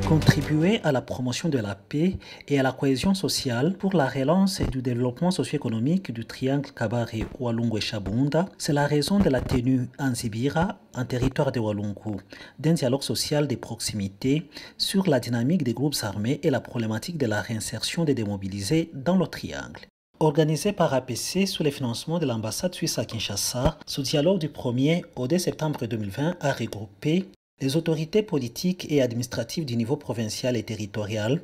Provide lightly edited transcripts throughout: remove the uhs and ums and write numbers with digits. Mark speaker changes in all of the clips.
Speaker 1: Contribuer à la promotion de la paix et à la cohésion sociale pour la relance et du développement socio-économique du triangle Kabare, Walungu et Shabunda, c'est la raison de la tenue en Zibira, en territoire de Walungu, d'un dialogue social de proximité sur la dynamique des groupes armés et la problématique de la réinsertion des démobilisés dans le triangle. Organisé par APC sous le financement de l'ambassade suisse à Kinshasa, ce dialogue du 1er au 2 septembre 2020 a regroupé les autorités politiques et administratives du niveau provincial et territorial,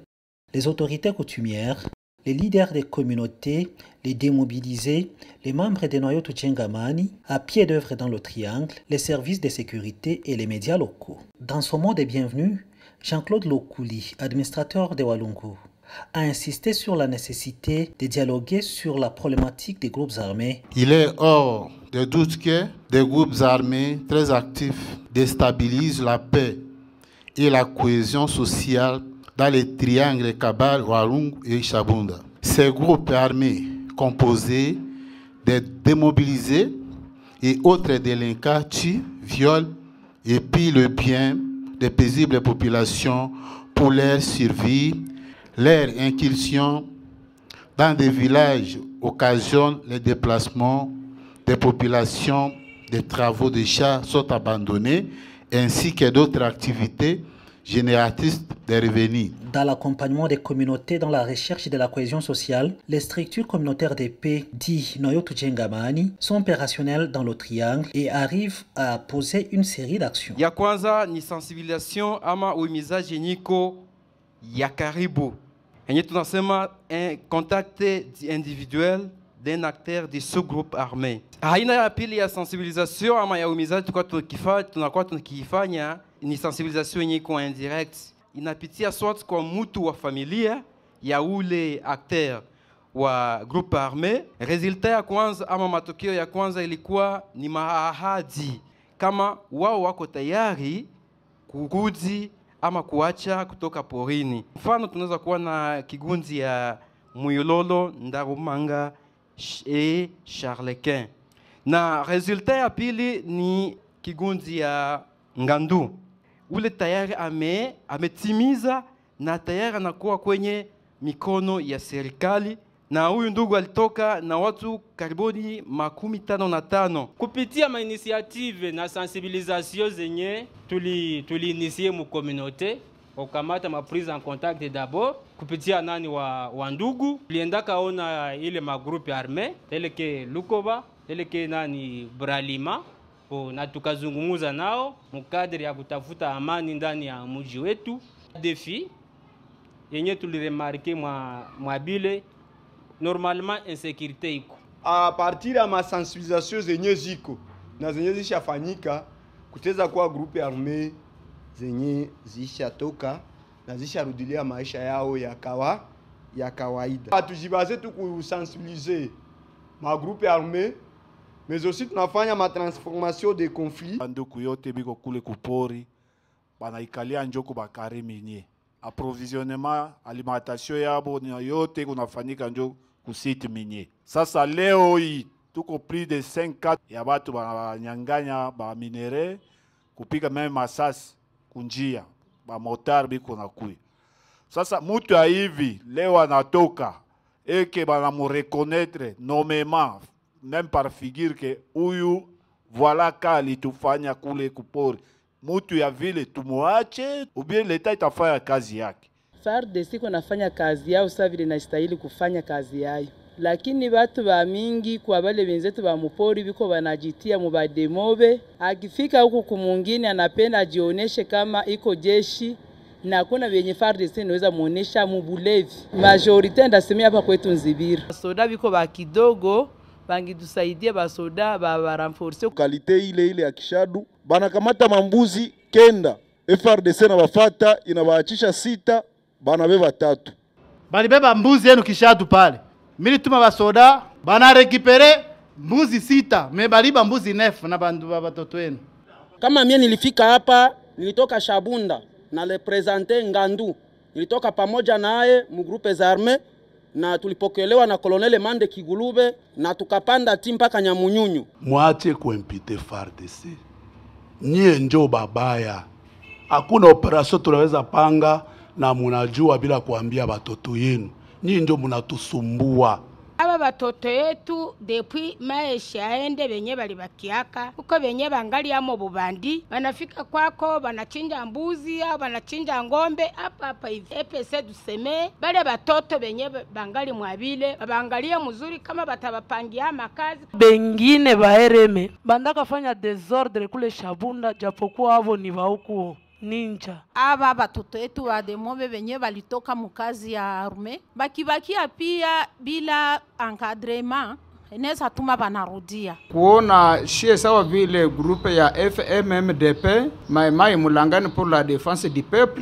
Speaker 1: les autorités coutumières, les leaders des communautés, les démobilisés, les membres des noyaux Tuchengamani, à pied d'œuvre dans le triangle, les services de sécurité et les médias locaux. Dans son mot de bienvenue, Jean-Claude Lokouli, administrateur de Walungu, a insisté sur la nécessité de dialoguer sur la problématique des groupes armés.
Speaker 2: Il est hors de doute que des groupes armés très actifs déstabilisent la paix et la cohésion sociale dans les triangles Kabare, Walungu et Shabunda. Ces groupes armés composés des démobilisés et autres délinquants tuent, violent et pillent le bien des paisibles populations pour leur survie. Leur incursion dans des villages occasionne les déplacements des populations, des travaux de chats sont abandonnés, ainsi que d'autres activités génératrices de revenus.
Speaker 1: Dans l'accompagnement des communautés dans la recherche de la cohésion sociale, les structures communautaires de paix, dit Noyo Tuchengamani, sont opérationnelles dans le triangle et arrivent à poser une série d'actions.
Speaker 3: Ya kwanza ni sensibilisation ama uhimizaji niko ya karibu. Enye tunasema un contact individuel d'un acteur de ce groupe armé. Aina ya pili ya sensibilisation ama ya uhimizaji tunakuwa tukifanya ni sensibilisation yenye iko indirect. Inapitia soit kwa mtu wa familia ya ule acteur wa groupe armé. Resulta ya kwanza ama matokeo ya kwanza ilikuwa ni maahadi kama wao wako tayari kurudi ama kuacha kutoka porini. Mfano tunaweza kuwa na kigundi ya Muyololo, Ndarumanga et Charlequin. Na resulta ya pili ni kigundi ya Ngandu. Ule tayari ametimiza na tayari anakuwa kwenye mikono ya serikali. Na huyu ndugu alitoka na watu karibuni 55.
Speaker 4: Kupitia ma initiative na sensibilisation zenye tuli initie mu communauté, okamata ma prise en contact d'abord kupitia nani wa ndugu. Tulienda kaona ile ma groupe armé tele ke Lukoba, tele ke nani Bralima, na tukazungumuza nao mukadri ya kutafuta amani ndani ya mji wetu. Defi yenye tuliremarke mwa bile normalement insécurité iko.
Speaker 5: A partir ya ma sensibilisation zenye ziko na zenye zishafanyika kuteza kwa groupe armé zenye zishatoka na zisharudilia maisha yao ya kawaida. Tujibaze tu kusensibiliser ma groupe armé mais aussi tunafanya ma transformation des conflits.
Speaker 6: Banduku yote biko kule kupori banaikalia njoko bakare minye. Approvisionnement, alimentation yabo yote kunafanyika njo kusiti minye. Sasa leo hii tuko plus de 5 ya batu banyanganya ba minere kupika meme masasi kunjia ba motar biko na kui. Sasa mutu ya hivi leo anatoka eke bana mu reconnaître nommément même par figure que uyu voilà kali tufanya kule kupori. Mutu ya vile tumuache ubie leta itafanya kazi yake.
Speaker 7: FARDC kunafanya kazi yao sawa vile inastahili kufanya kazi yao. Lakini watu ba mingi kwa wale wenzetu ba mupori biko wanajitia mubademobe. Akifika huku kumungine anapenda ajioneshe kama iko jeshi na kuna wenye FARDC inaweza muonesha mubulevi. Majorite ndasemea hapa kwetu Nzibira. Soda biko ba kidogo bangitusaidia basoda ba renforcer
Speaker 8: kalite ile ya Kishadu. Banakamata mambuzi kenda, FARDC na bafata inabaachisha 6, banabeba 3.
Speaker 9: Balibeba mbuzi yenu Kishadu pale. Mimi tuma basoda bana récupérer mbuzi 6, mais baliba mbuzi 9 na bandu batoto wenu.
Speaker 10: Kama mimi nilifika hapa, nilitoka Shabunda na le présenter Ngandu. Nilitoka pamoja naye mu groupe armé na tulipokelewa na Colonel Mande Kigulube na tukapanda timu mpaka Nyamunyunyu.
Speaker 11: Mwache kuempite FARDC. Nyie njo babaya. Hakuna operasyon tunaweza panga na munajua bila kuambia batoto yenu. Nyinyi ndio mnatusumbua.
Speaker 12: Aba batoto yetu depuis maisha yaende benye balibakiaka uko benye bangali amo bubandi banafika kwako banachinja mbuzi au banachinja ngombe hapa hivi EPC duseme bale batoto benye bangali mwabile baangalie mzuri kama batabapangia makazi.
Speaker 13: Bengine baereme bandaka fanya desordre kule Shabunda japokuwa avo ni huku ninja.
Speaker 14: Aba batoto yetu wa demobe benye balitoka mukazi ya arme bakibakia pia bila encadrement inaweza tuma banarudia.
Speaker 15: Kuona shie sawa vile grupe ya FMMDP Mai Mulangani pour la défense du peuple,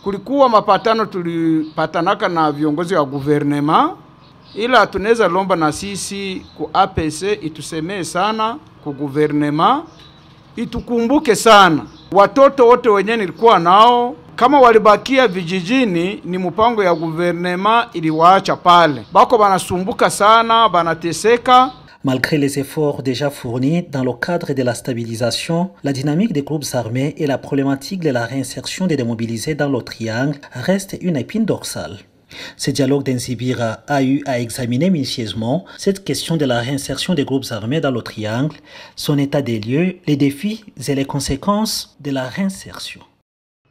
Speaker 15: kulikuwa mapatano tulipatanaka na viongozi wa gouvernement, ila tunaweza lomba na sisi ku APC itusemee sana ku gouvernement, itukumbuke sana watoto wote wenye nilikuwa nao kama walibakia vijijini, ni mpango ya gouvernement iliwaacha pale bako banasumbuka sana, banateseka.
Speaker 1: Malgré les efforts déjà fournis dans le cadre de la stabilisation, la dynamique des groupes armés et la problématique de la réinsertion des démobilisés dans le triangle reste une épine dorsale. Ce dialogue d'Nsibira a eu à examiner minutieusement cette question de la réinsertion des groupes armés dans le triangle, son état des lieux, les défis et les conséquences de la réinsertion.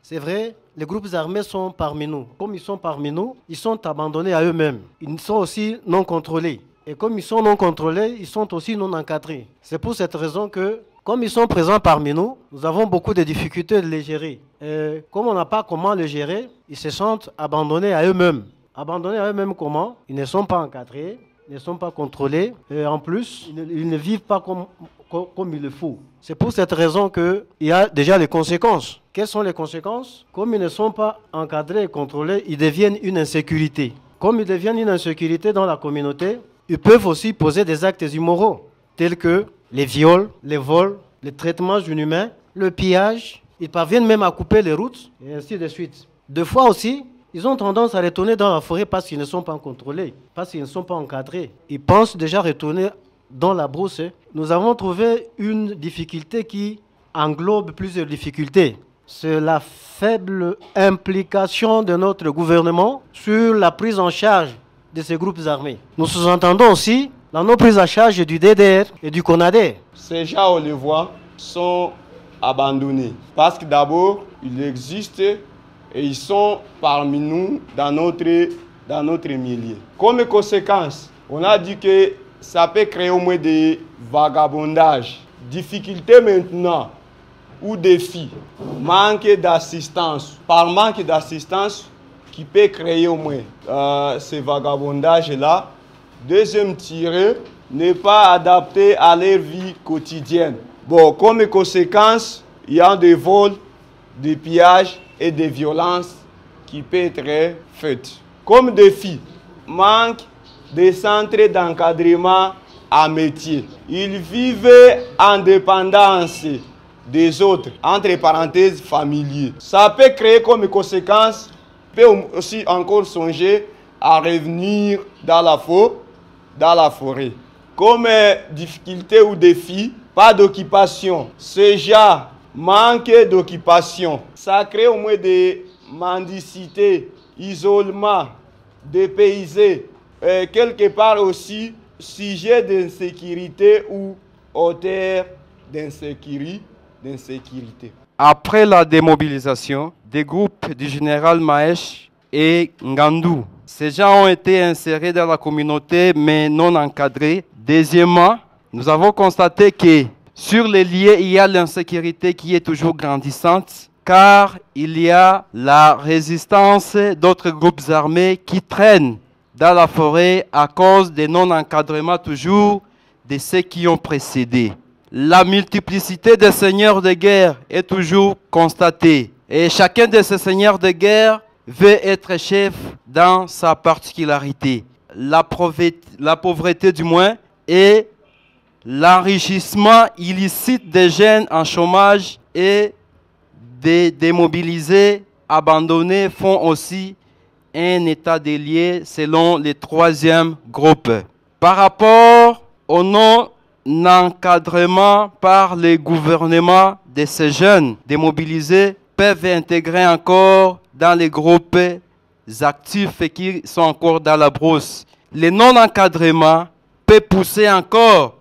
Speaker 16: C'est vrai, les groupes armés sont parmi nous. Comme ils sont parmi nous, ils sont abandonnés à eux-mêmes. Ils sont aussi non contrôlés. Et comme ils sont non contrôlés, ils sont aussi non encadrés. C'est pour cette raison que, comme ils sont présents parmi nous, nous avons beaucoup de difficultés de les gérer. Et comme on n'a pas comment les gérer, ils se sentent abandonnés à eux-mêmes. Abandonnés à eux-mêmes comment? Ils ne sont pas encadrés, ils ne sont pas contrôlés. Et en plus, ils ne vivent pas comme il le faut. C'est pour cette raison qu'il y a déjà les conséquences. Quelles sont les conséquences? Comme ils ne sont pas encadrés et contrôlés, ils deviennent une insécurité. Comme ils deviennent une insécurité dans la communauté, ils peuvent aussi poser des actes immoraux, tels que les viols, les vols, les traitements inhumains, le pillage. Ils parviennent même à couper les routes, et ainsi de suite. Deux fois aussi, ils ont tendance à retourner dans la forêt parce qu'ils ne sont pas contrôlés, parce qu'ils ne sont pas encadrés. Ils pensent déjà retourner dans la brousse. Nous avons trouvé une difficulté qui englobe plusieurs difficultés. C'est la faible implication de notre gouvernement sur la prise en charge de ces groupes armés. Nous sous-entendons aussi la non-prise en charge du DDR et du CONADER.
Speaker 5: Ces gens, on les voit, sont abandonnés. Parce que d'abord, ils existent et ils sont parmi nous dans notre milieu. Comme conséquence, on a dit que ça peut créer au moins des vagabondages. Difficulté maintenant ou défi, manque d'assistance. Par manque d'assistance, qui peut créer au moins ces vagabondages-là. Deuxième tiré, n'est pas adapté à leur vie quotidienne. Bon, comme conséquence, il y a des vols, des pillages et des violences qui peuvent être faites. Comme défi, manque de centres d'encadrement à métier. Ils vivent en dépendance des autres, entre parenthèses familiers. Ça peut créer comme conséquence, peut aussi encore songer à revenir dans la forêt. Comme difficulté ou défi, pas d'occupation. Ce genre manque d'occupation. Ça crée au moins des mendicités, isolement, dépaysé, quelque part aussi sujet d'insécurité ou auteur d'insécurité.
Speaker 3: Après la démobilisation des groupes du général Mahesh et Ngandou, ces gens ont été insérés dans la communauté mais non encadrés. Deuxièmement, nous avons constaté que sur les lieux, il y a l'insécurité qui est toujours grandissante car il y a la résistance d'autres groupes armés qui traînent dans la forêt à cause des non-encadrements toujours de ceux qui ont précédé. La multiplicité des seigneurs de guerre est toujours constatée et chacun de ces seigneurs de guerre veut être chef dans sa particularité. La pauvreté du moins et l'enrichissement illicite des jeunes en chômage et des démobilisés abandonnés font aussi un état des lieux selon le troisième groupe. Par rapport au non-encadrement par les gouvernements de ces jeunes démobilisés peuvent intégrer encore dans les groupes actifs et qui sont encore dans la brousse. Le non-encadrement peut pousser encore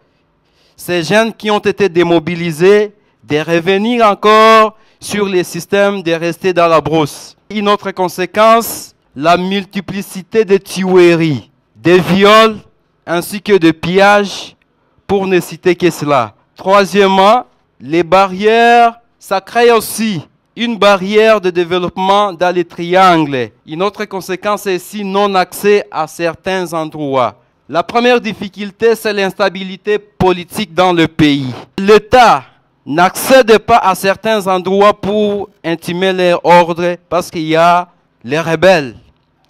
Speaker 3: ces jeunes qui ont été démobilisés de revenir encore sur les systèmes, de rester dans la brousse. Une autre conséquence, la multiplicité de tueries, de viols ainsi que de pillages, pour ne citer que cela. Troisièmement, les barrières, ça crée aussi une barrière de développement dans les triangles. Une autre conséquence est aussi non-accès à certains endroits. La première difficulté, c'est l'instabilité politique dans le pays. L'État n'accède pas à certains endroits pour intimer leur ordre parce qu'il y a les rebelles.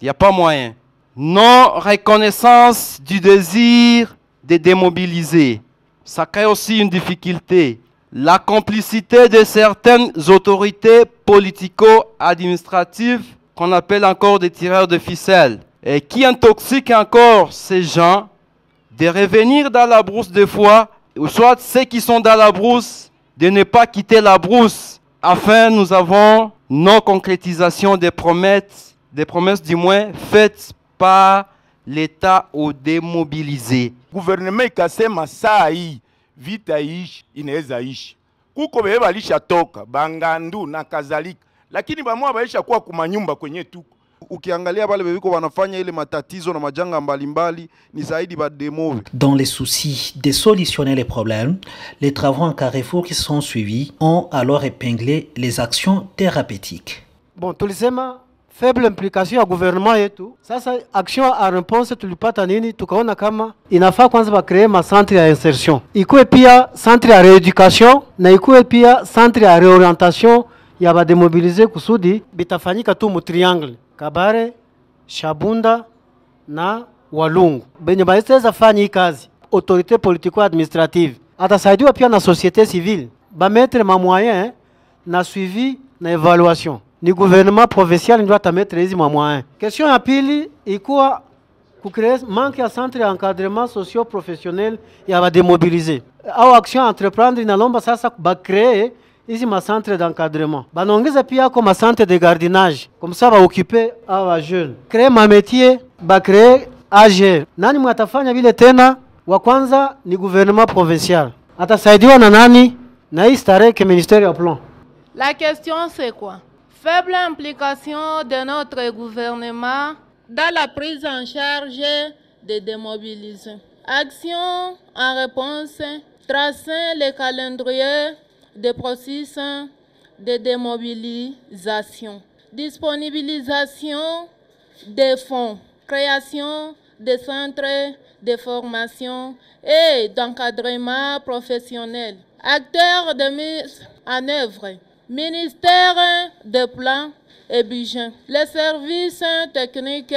Speaker 3: Il n'y a pas moyen. Non-reconnaissance du désir de démobiliser. Ça crée aussi une difficulté. La complicité de certaines autorités politico-administratives qu'on appelle encore des tireurs de ficelles et qui intoxiquent encore ces gens de revenir dans la brousse des fois, ou soit ceux qui sont dans la brousse de ne pas quitter la brousse. Enfin, nous avons non-concrétisation des promesses du moins faites par l'État aux démobilisés.
Speaker 17: Gouvernement ikasema saa hii vita ishi inaweza ishi. Kuko bebe balishatoka Bangandu na kadhalika, lakini bamwa baisha kuwa kumanyumba kwenye tuko.
Speaker 8: Ukiangalia wale bebiko wanafanya ile matatizo na majanga mbalimbali ni zaidi ba demo.
Speaker 1: Dans les soucis de solutionner les problèmes, les travaux en Carrefour qui sont suivis ont alors épinglé les actions thérapeutiques.
Speaker 16: Bon, tulisema faible implication ya gouvernement yetu. Sasa action a réponse tulipata nini? Tukaona kama inafaa kwanza ba créer ma centre ya insertion. Ikuwe pia centre ya rééducation na ikuwe pia centre ya réorientation ya ba démobiliser kusudi bitafanyika tu mu triangle. Kabare, Shabunda na Walungu. Benye baiteza fanya hii kazi, autorité politico-administrative. Atasaidiwa pia na société civile. Ba mettre ma moyen na suivi na évaluation. Ni gouvernement provincial ndio atamettre hizi ma moyen. Question ya pili ikuwa kucréer manque ya centre ya encadrement socio-professionnel ya ba démobiliser. Au action entreprendre inalomba sasa ba créer ici ma centre d'encadrement. Banongeza pia comme ma centre de gardiennage. Comme ça va occuper awa jeune. Créer ma métier, ba créer AG. Nani mwatafanya vile tena? Wa kwanza ni gouvernement provincial. Atasaidiwa na nani? Na hii stareke ministère ya plan.
Speaker 14: La question c'est quoi? Faible implication de notre gouvernement dans la prise en charge des démobilisés. Action en réponse, tracer les calendriers des processus de démobilisation, disponibilisation des fonds, création des centres de formation et d'encadrement professionnel, acteurs de mise en œuvre, ministère de plans et budget, les services techniques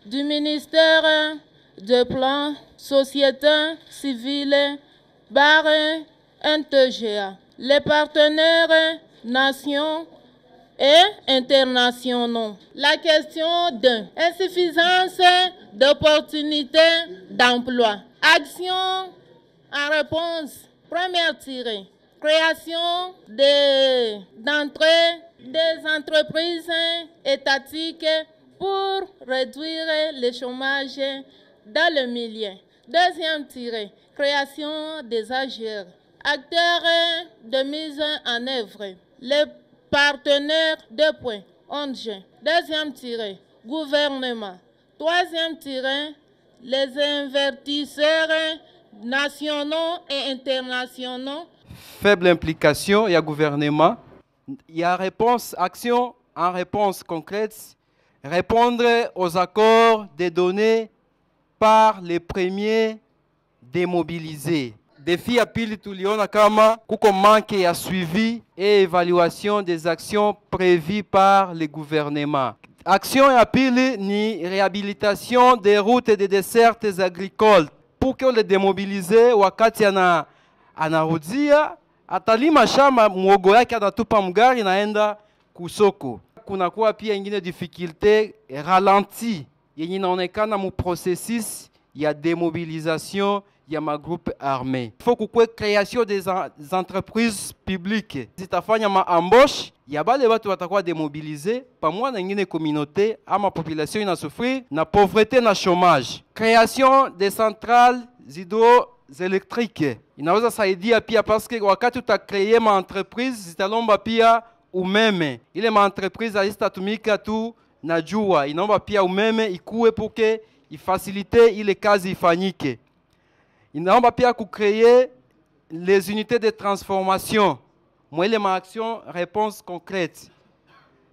Speaker 14: du ministère de plans, société civile, barre NTGA, les partenaires nationaux et internationaux. La question de insuffisance d'opportunités d'emploi. Action en réponse. Première tirée. Création d'entrée des entreprises étatiques pour réduire le chômage dans le milieu. Deuxième tirée. Création des AGR. Acteurs de mise en œuvre, les partenaires de points, ONG. Deuxième tiré, gouvernement. Troisième tiré, les investisseurs nationaux et internationaux.
Speaker 3: Faible implication, il y a gouvernement. Il y a réponse, action en réponse concrète. Répondre aux accords des données par les premiers démobilisés. Défi ya pili tuliona kama kuko manque ya suivi et évaluation des actions prévues par le gouvernement. Action ya pili ni réhabilitation des routes et des dessertes agricoles. Pour que les démobilisés wakati anarudia atalima shamba mwogo yake atatupa mgari naenda kusoko. Kunakuwa pia ingine difficulté ralenti yenye inaonekana mu processus ya démobilisation il y a ma groupe armé. Il faut que la création des entreprises publiques. Zitafanya ma embauche ya bale batu batakuwa démobilisé pamoja na ingine communauté ama population ina souffrir na pauvreté na chômage. Création des centrales hydroélectriques inaweza saidia pia, parce que wakati utakreye ma entreprise zitalomba pia umeme. Ile ma entreprise hazitatumika tu na jua, inaomba pia umeme ikuwe puke ifacilite ile kazi ifanyike. Inaomba pia kucréer les unités de transformation, mwele ma action réponse concrète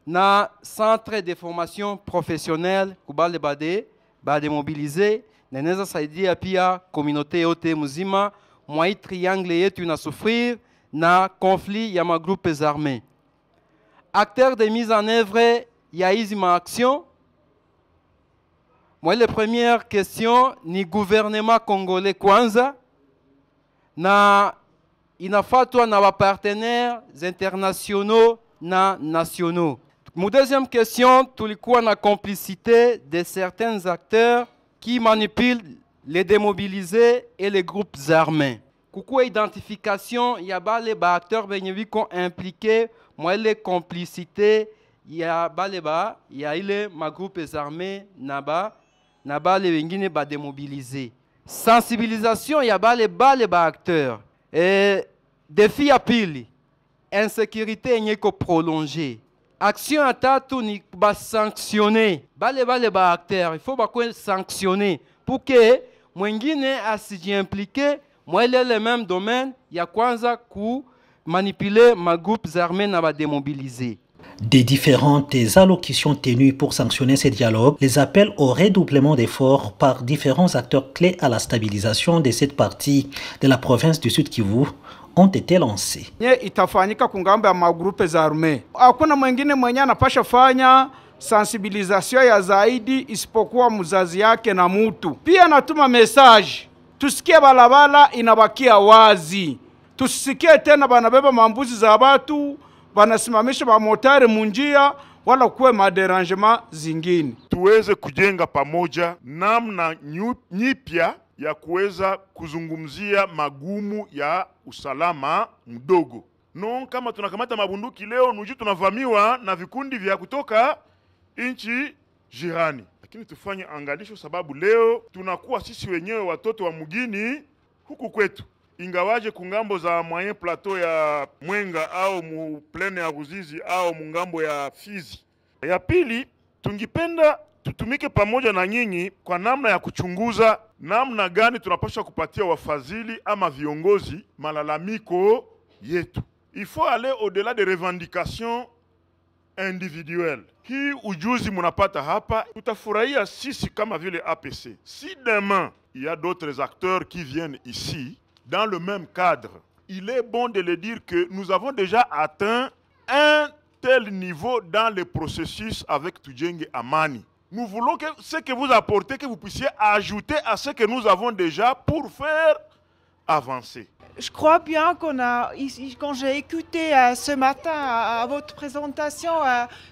Speaker 3: na centre de formation professionnelle kubale bade mobiliser na inaweza saidia pia communauté yote muzima mwa triangle yetu ina souffrir na conflit ya ma groupes armés. Acteurs de mise en œuvre ya hizi ma action. Moi, la première question ni gouvernement congolais kwanza na inafatwa na ba partenaires internationaux na nationaux. Mon deuxième question, tulikuwa na complicité de certains acteurs qui manipulent les démobilisés et les groupes armés. Kukuwa identification ya bale ba acteurs benye biko impliqués, moi les complicités ya bale ba ya ile ma groupes armés na bale bengine ba démobilisés. Sensibilisation ya bale ba acteurs. Défi ya pili, insécurité yenye ko prolongée. Action ya tatu ni ba sanctionner bale ba acteurs. Il faut ba sanctionner pour que mwingine asiji impliqué mwele le même domaine ya kwanza ku manipuler ma groupes armés na ba démobiliser.
Speaker 1: Des différentes allocutions tenues pour sanctionner ces dialogues, les appels au redoublement d'efforts par différents acteurs clés à la stabilisation de cette partie de la province du Sud Kivu ont été lancés.
Speaker 15: Itafanyika kungambo ya magrupe za arme. Hakuna mwingine mwenye anapasha fanya sensibilisation ya zaidi isipokuwa mzazi yake na mutu. Pia natuma message, tusikie balabala inabakia wazi. Tusikie tena banabeba mambuzi za batu, banasimamisha ba motari munjia wala kuwe maderangement zingine.
Speaker 6: Tuweze kujenga pamoja namna nyipya ya kuweza kuzungumzia magumu ya usalama mdogo. No, kama tunakamata mabunduki leo nuji tunavamiwa na vikundi vya kutoka inchi jirani. Lakini tufanye angalisho, sababu leo tunakuwa sisi wenyewe watoto wa mugini huku kwetu. Ingawaje kungambo za moyen plateau ya Mwenga au mu plaine ya Ruzizi au mungambo ya Fizi. Ya pili, tungipenda tutumike pamoja na nyinyi kwa namna ya kuchunguza namna gani tunapaswa kupatia wafadhili ama viongozi malalamiko yetu. Il faut aller au-delà des revendications individuelles. Hii ujuzi munapata hapa, tutafurahia sisi kama vile APC. Si demain, il y a d'autres acteurs qui viennent ici, dans le même cadre, il est bon de le dire que nous avons déjà atteint un tel niveau dans le processus avec Tujenge Amani. Nous voulons que ce que vous apportez, que vous puissiez ajouter à ce que nous avons déjà pour faire avancer.
Speaker 18: Je crois bien qu'on a, quand j'ai écouté ce matin à votre présentation,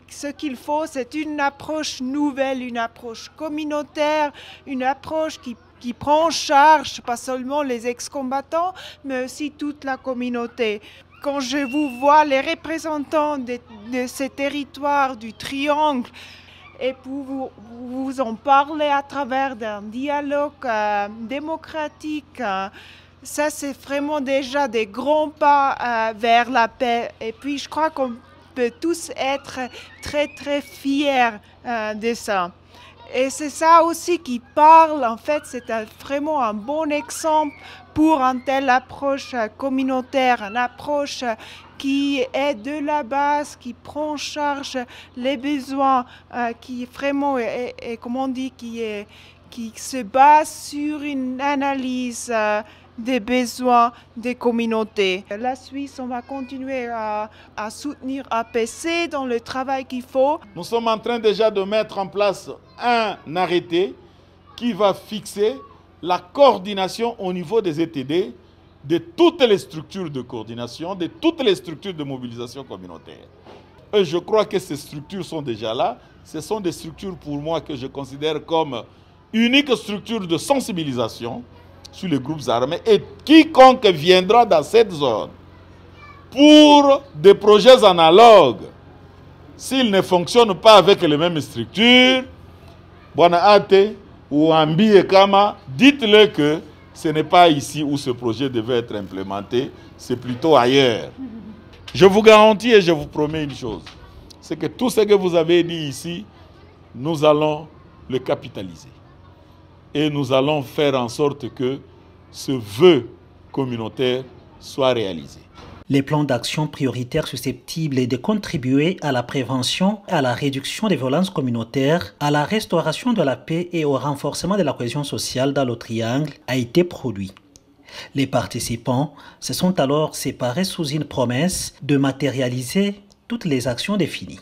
Speaker 18: ce qu'il faut, c'est une approche nouvelle, une approche communautaire, une approche qui prend en charge pas seulement les ex-combattants, mais aussi toute la communauté. Quand je vous vois les représentants de ces territoires du Triangle, et pour vous en parler à travers d'un dialogue démocratique, ça c'est vraiment déjà des grands pas vers la paix. Et puis je crois qu'on peut tous être très très fiers de ça. Et c'est ça aussi qui parle, en fait, c'est vraiment un bon exemple pour une telle approche communautaire, une approche qui est de la base, qui prend en charge les besoins, qui vraiment, comme on dit, qui se base sur une analyse des besoins des communautés. La Suisse, on va continuer à soutenir APC dans le travail qu'il faut.
Speaker 8: Nous sommes en train déjà de mettre en place un arrêté qui va fixer la coordination au niveau des ETD, de toutes les structures de coordination, de toutes les structures de mobilisation communautaire. Et je crois que ces structures sont déjà là. Ce sont des structures pour moi que je considère comme uniques structures de sensibilisation sur les groupes armés, et quiconque viendra dans cette zone pour des projets analogues s'ils ne fonctionnent pas avec les mêmes structures, Bwana Ate ou Ambi et Kama, dites-le que ce n'est pas ici où ce projet devait être implémenté, c'est plutôt ailleurs. Je vous garantis et je vous promets une chose, c'est que tout ce que vous avez dit ici, nous allons le capitaliser. Et nous allons faire en sorte que ce vœu communautaire soit réalisé.
Speaker 1: Les plans d'action prioritaires susceptibles de contribuer à la prévention, à la réduction des violences communautaires, à la restauration de la paix et au renforcement de la cohésion sociale dans le triangle a été produit. Les participants se sont alors séparés sous une promesse de matérialiser toutes les actions définies.